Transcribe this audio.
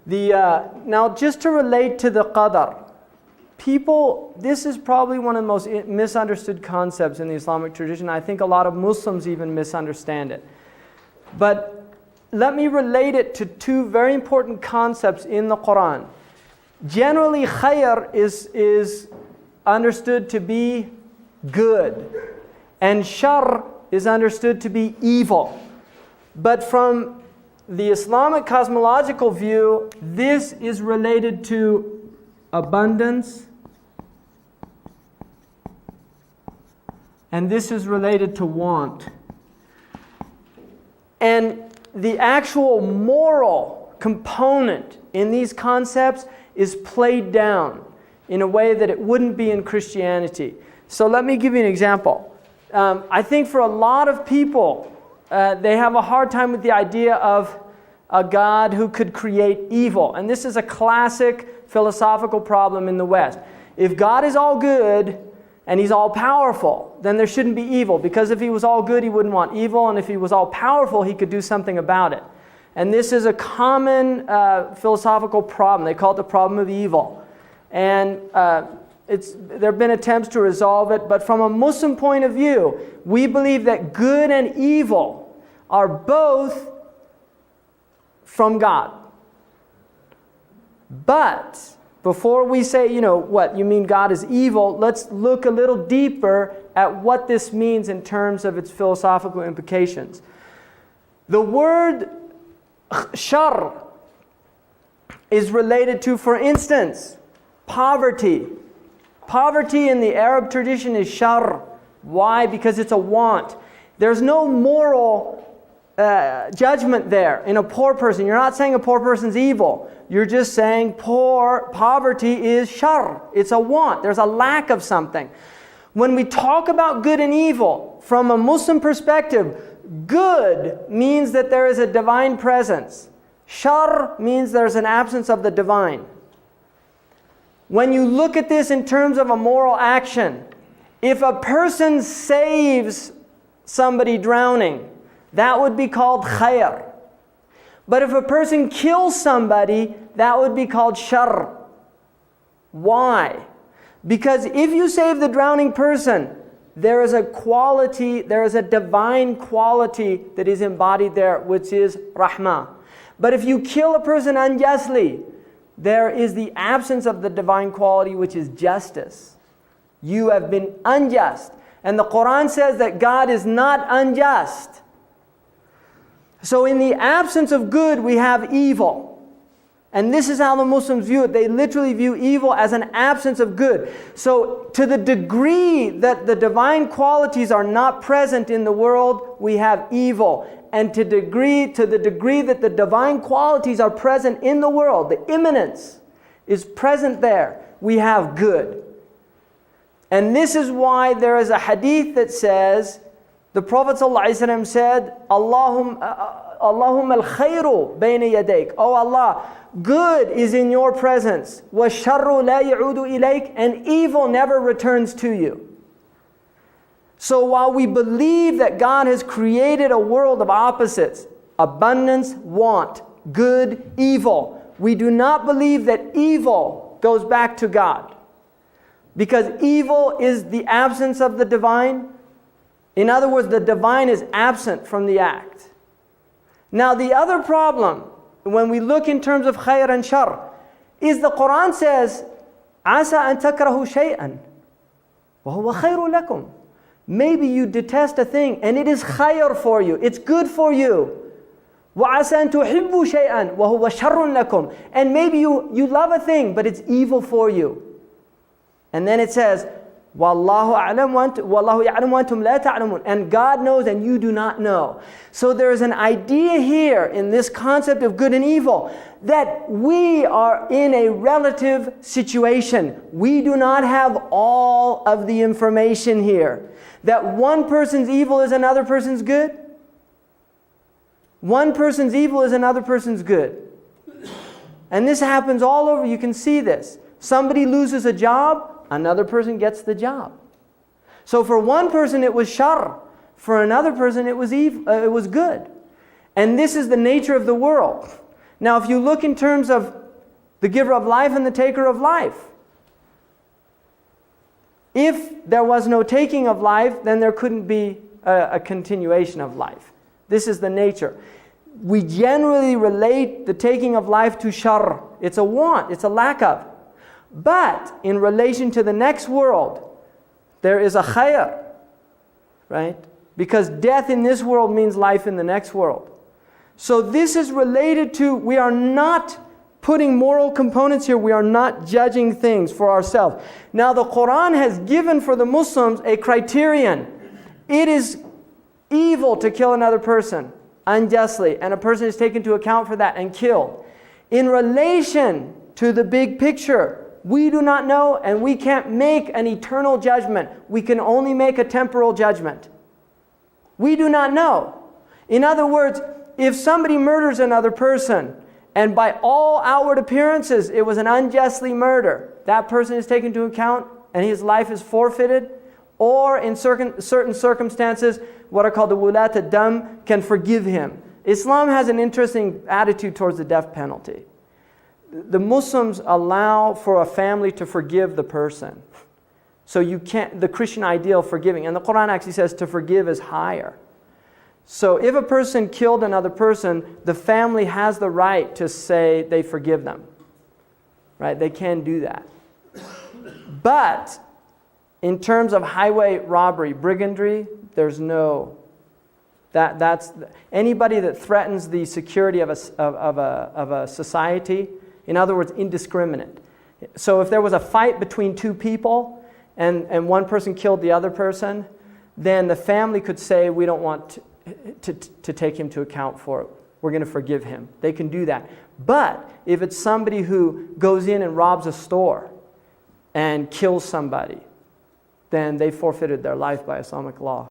Now, just to relate to the qadar, this is probably one of the most misunderstood concepts in the Islamic tradition. I think a lot of Muslims even misunderstand it. But let me relate it to two very important concepts in the Qur'an. Generally, khayr is understood to be good, and shar is understood to be evil. But from the Islamic cosmological view, this is related to abundance, and this is related to want. And the actual moral component in these concepts is played down in a way that it wouldn't be in Christianity. So let me give you an example. I think for a lot of people, they have a hard time with the idea of a God who could create evil. And this is a classic philosophical problem in the West. If God is all good and He's all powerful, then there shouldn't be evil. Because if He was all good, He wouldn't want evil. And if He was all powerful, He could do something about it. And this is a common philosophical problem. They call it the problem of evil. And there have been attempts to resolve it. But from a Muslim point of view, we believe that good and evil are both from God. But before we say, what, you mean God is evil, let's look a little deeper at what this means in terms of its philosophical implications. The word shar is related to, for instance, poverty. Poverty in the Arab tradition is shar. Why? Because it's a want. There's no moral judgment there in a poor person. You're not saying a poor person's evil. You're just saying poverty is shar. It's a want. There's a lack of something. When we talk about good and evil, from a Muslim perspective, good means that there is a divine presence. Shar means there's an absence of the divine. When you look at this in terms of a moral action, if a person saves somebody drowning, that would be called khayr. But if a person kills somebody, that would be called shar. Why? Because if you save the drowning person, there is a quality, there is a divine quality that is embodied there, which is rahmah. But if you kill a person unjustly, there is the absence of the divine quality, which is justice. You have been unjust. And the Qur'an says that God is not unjust. So in the absence of good, we have evil. And this is how the Muslims view it. They literally view evil as an absence of good. So to the degree that the divine qualities are not present in the world, we have evil. And to the degree that the divine qualities are present in the world, the immanence is present there, we have good. And this is why there is a hadith that says, the Prophet ﷺ said, Allahumma al-khayru bayna yadayk. Oh Allah, good is in your presence. وَالشَّرُّ لَا يَعُودُ إِلَيْكَ. And evil never returns to you. So while we believe that God has created a world of opposites, abundance, want, good, evil, we do not believe that evil goes back to God. Because evil is the absence of the divine. In other words, the divine is absent from the act. Now the other problem, when we look in terms of khayr and shar, is the Qur'an says, عَسَىٰ أَن تَكْرَهُ شَيْئًا وَهُوَ خَيْرٌ لَكُمْ. Maybe you detest a thing and it is khayr for you, it's good for you. وَعَسَىٰ أَن تُحِبُّوا شَيْئًا وَهُوَ شَرٌ لَكُمْ. And maybe you love a thing, but it's evil for you. And then it says, وَاللَّهُ يَعْلَمُ وَأَنْتُمْ لَا تَعْلَمُونَ. And God knows and you do not know. So there is an idea here in this concept of good and evil that we are in a relative situation. We do not have all of the information here. That one person's evil is another person's good. One person's evil is another person's good. And this happens all over. You can see this. Somebody loses a job, another person gets the job. So for one person it was shar, for another person it was evil, it was good. And this is the nature of the world. Now if you look in terms of The giver of life and the taker of life. If there was no taking of life, then there couldn't be a continuation of life. This is the nature. We generally relate the taking of life to shar. It's a want, it's a lack of. But in relation to the next world, there is a khair, right? Because death in this world means life in the next world. So this is related to, we are not putting moral components here. We are not judging things for ourselves. Now the Qur'an has given for the Muslims a criterion. It is evil to kill another person unjustly, and a person is taken into account for that and killed. In relation to the big picture, we do not know, and we can't make an eternal judgment. We can only make a temporal judgment. We do not know. In other words, if somebody murders another person, and by all outward appearances it was an unjustly murder, that person is taken into account and his life is forfeited. Or in certain circumstances, what are called the wulat ad-dam can forgive him. Islam has an interesting attitude towards the death penalty. The Muslims allow for a family to forgive the person. So you can't, the Christian ideal of forgiving, and the Qur'an actually says to forgive is higher. So if a person killed another person, the family has the right to say they forgive them. Right? They can do that. But in terms of highway robbery, brigandry, there's no. That's anybody that threatens the security of a society. In other words, indiscriminate. So if there was a fight between two people and one person killed the other person, then the family could say, we don't want to take him to account for it. We're going to forgive him. They can do that. But if it's somebody who goes in and robs a store and kills somebody, then they forfeited their life by Islamic law.